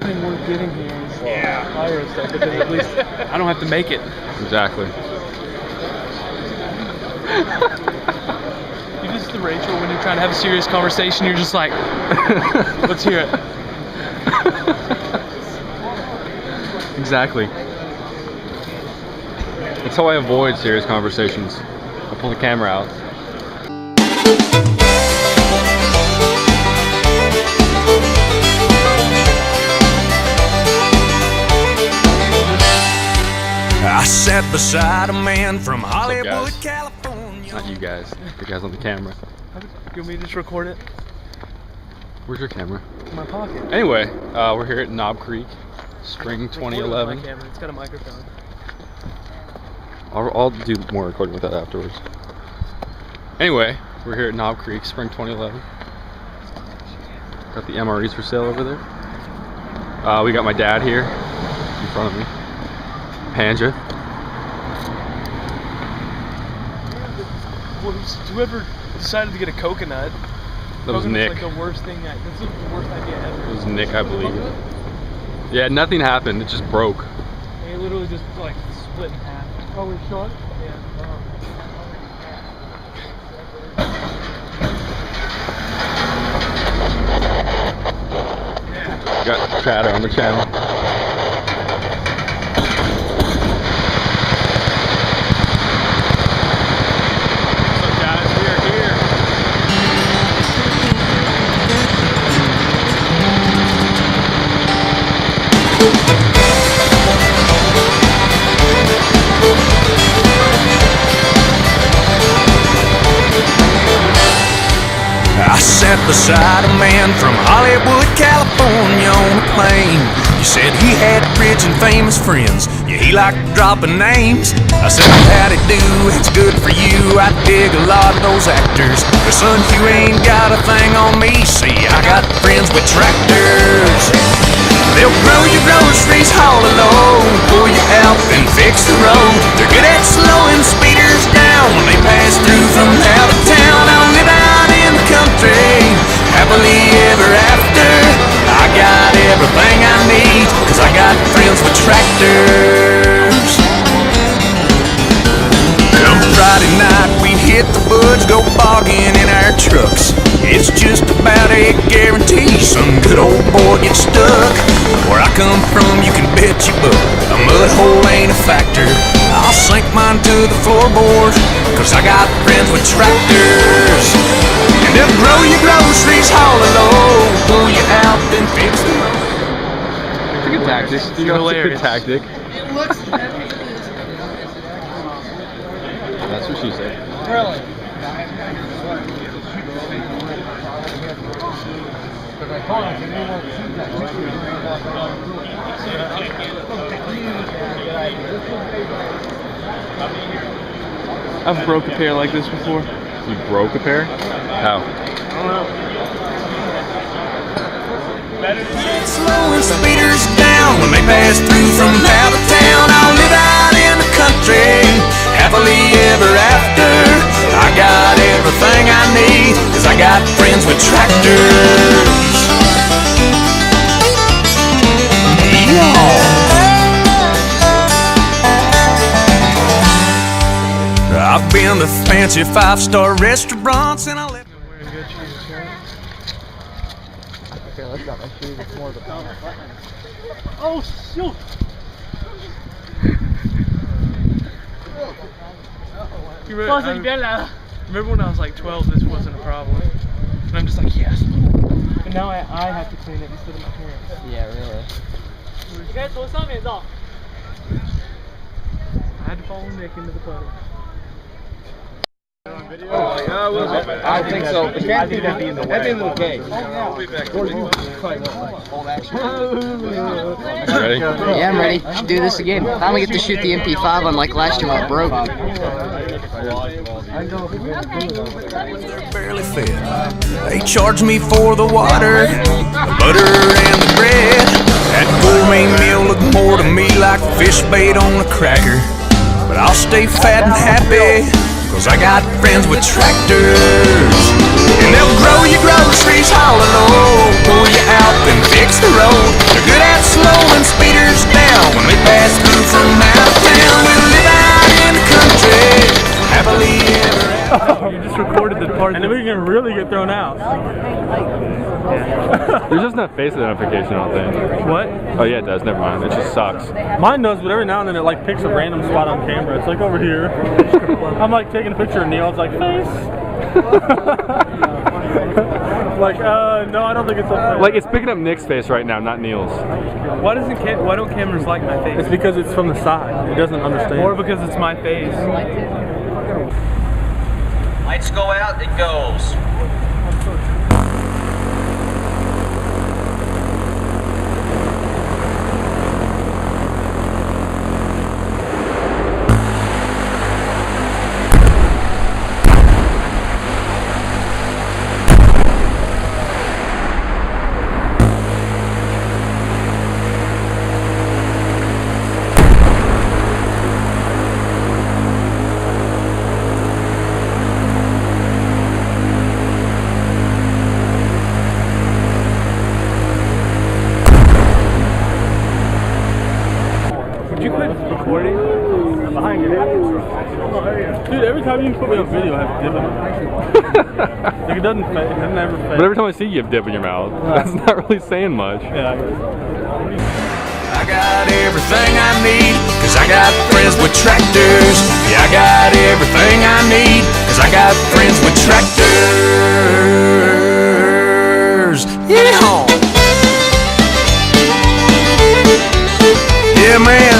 thing worth getting here is pyro stuff, because at least I don't have to make it. Exactly. You just the Rachel when you're trying to have a serious conversation, you're just like, let's hear it. Exactly. That's how I avoid serious conversations. I pull the camera out. I sat beside a man from Hollywood, guys? California. Not you guys. The guys on the camera. You want me to just record it? Where's your camera? In my pocket. Anyway, we're here at Knob Creek, spring 2011. My camera. It's got a microphone. I'll do more recording with that afterwards. Anyway, we're here at Knob Creek, spring 2011. Got the MREs for sale over there. We got my dad here in front of me. Panja. Whoever decided to get a coconut. That was Nick. Like the worst thing. This is the worst idea ever. It was Nick, I believe. Yeah, nothing happened. It just broke. It literally just like split in half. Oh, we're short? Yeah. Got chatter on the channel. I sat beside a man from Hollywood, California on a plane. He said he had rich and famous friends. Yeah, he liked dropping names. I said, how'd it do? It's good for you. I dig a lot of those actors. But son, you ain't got a thing on me. See, I got friends with tractors. They'll grow your groceries, haul a load, pull you out and fix the road. They're good at slowing speeders down when they pass through from out of town. I'll live out in the country, happily ever after. I got everything I need, cause I got friends with tractors. Come Friday night, we hit the woods, go bogging in our trucks. It's just about a guarantee some good old boy gets stuck. Where I come from, you can bet you buck, a mud hole ain't a factor. I'll sink mine to the floorboard, cause I got friends with tractors. And they'll grow your groceries, haul a load, pull you out, then fix the road. It's a good tactic. You know, it's a good tactic. It looks heavy. That's what she said. Really? I've broke a pair like this before. You broke a pair? How? I don't know. Slowing speeders down when they pass through from out of town. I'll live out in the country, happily ever after. I got everything I need, cause I got friends with tractors. I've been to fancy 5-star restaurants and I left. Wearing good shoes, right? Okay, that's not my shoes, it's more of a pants. Oh, shoot! Remember when I was like 12, this wasn't a problem. And I'm just like, yes. And now I have to clean it instead of my parents. Yeah, really. I had to follow Nick into the puddle. I think so. The cat thing that'd be in the way. That'd be a little gay. Ready? Yeah, I'm ready. Should do this again. Finally get to shoot the MP5 unlike last year when it broke. They're barely fed. They charge me for the water, the butter and the bread. That gourmet meal looked more to me like fish bait on a cracker. But I'll stay fat and happy, cause I got friends with tractors. And they'll grow your groceries, haul a load, pull you out, then fix the road. They're good at You just recorded the part, and then we can really get thrown out. Yours doesn't have face identification, I don't think. What? Oh yeah, it does. Never mind. It just sucks. Mine does, but every now and then it like picks a random spot on camera. It's like over here. I'm like taking a picture of Neil. It's like face. Like, no, I don't think it's up there. Like it's picking up Nick's face right now, not Neil's. Why don't cameras like my face? It's because it's from the side. It doesn't understand. Or because it's my face. Lights go out, it goes. Did you quit recording? I'm behind you. Dude, every time you put me on video, I have dip in my mouth. Like it doesn't never fade. But every time I see you have dip in your mouth, that's not really saying much. Yeah. I got everything I need, cause I got friends with tractors. Yeah, I got everything I need, cause I got friends with tractors. Yeah! Yeah, man.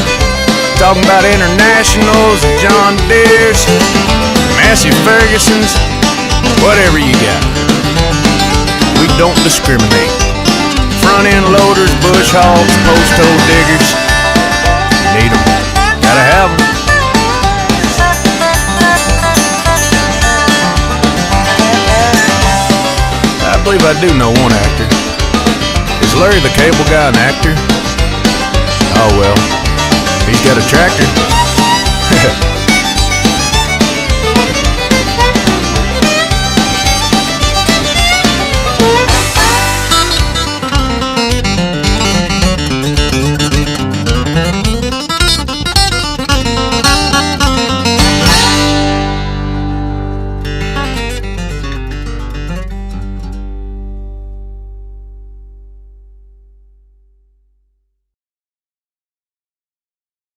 Talking about Internationals and John Deere's, Massey Ferguson's, whatever you got. We don't discriminate. Front end loaders, bush hogs, post hole diggers. Need them. Gotta have them. I believe I do know one actor. Is Larry the Cable Guy an actor? Oh well, he's got a tractor.